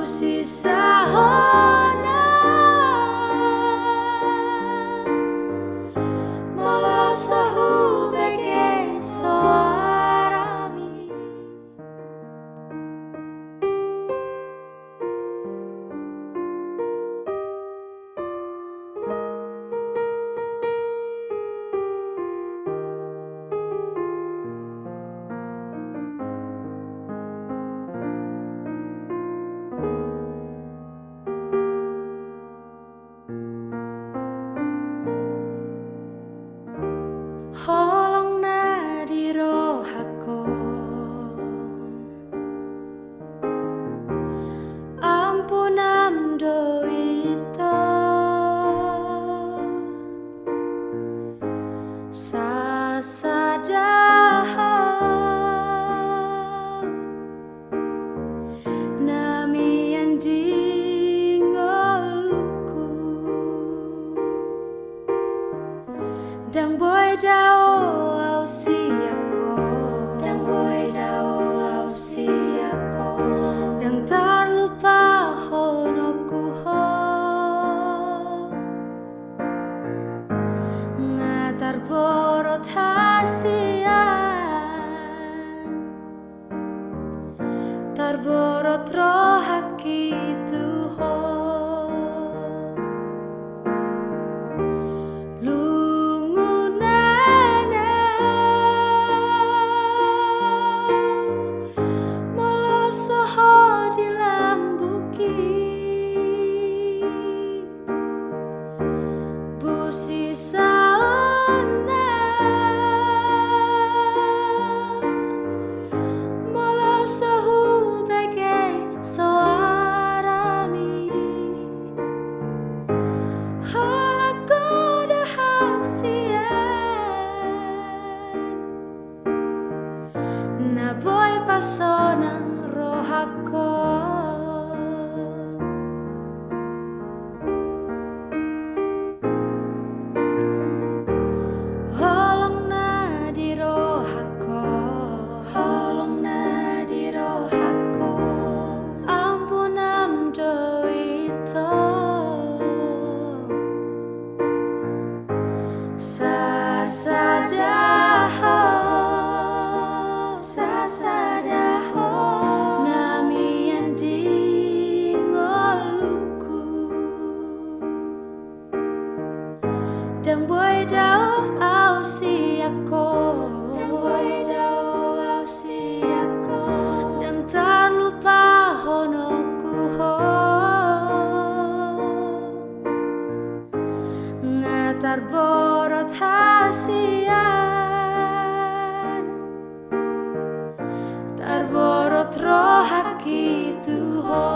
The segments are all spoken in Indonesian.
Sisahona Molosohu bege soarami. Holong nadi rohakon ampunam doito sasadaha nami andingoluku dang boy dao au siako dang boy dao au siako dang terlupa honoku ho ngatar borot hasian terborot rohaki tuho Sisahona Molosohu bege soarami. Halaku dahasian na boy pasonang rohakon. Sasadaho nami andingoluku dang boy dao au siako dang boy dao au siako dang terlupa honoku ho ngatar borot hasian terborot rohaki tuho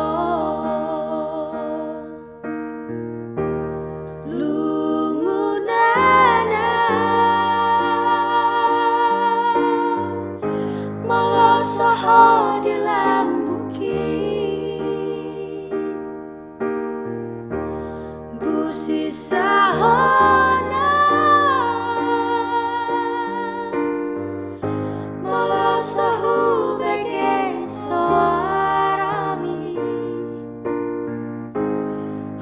lungunana molosoho di lambuki bu sisahona molosohu bege soarami.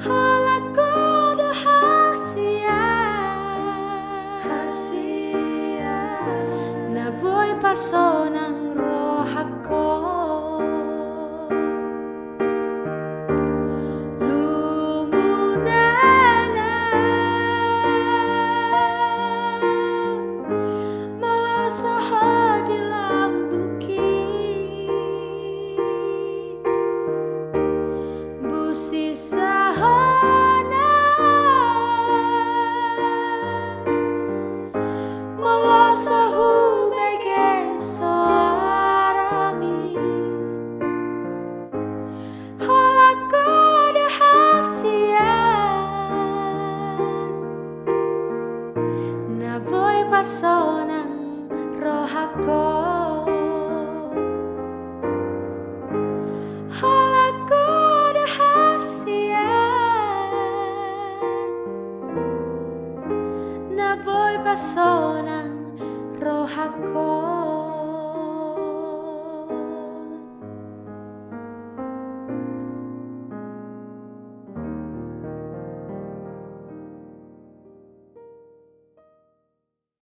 Halaku dahasian na boy pasonang rohakon lungunana molosoho di lambuki bu sisahona molosohu bege soarami. Halaku dahasian na boy pasonang rohakon. Halaku dahasian na boy pasonang rohakon.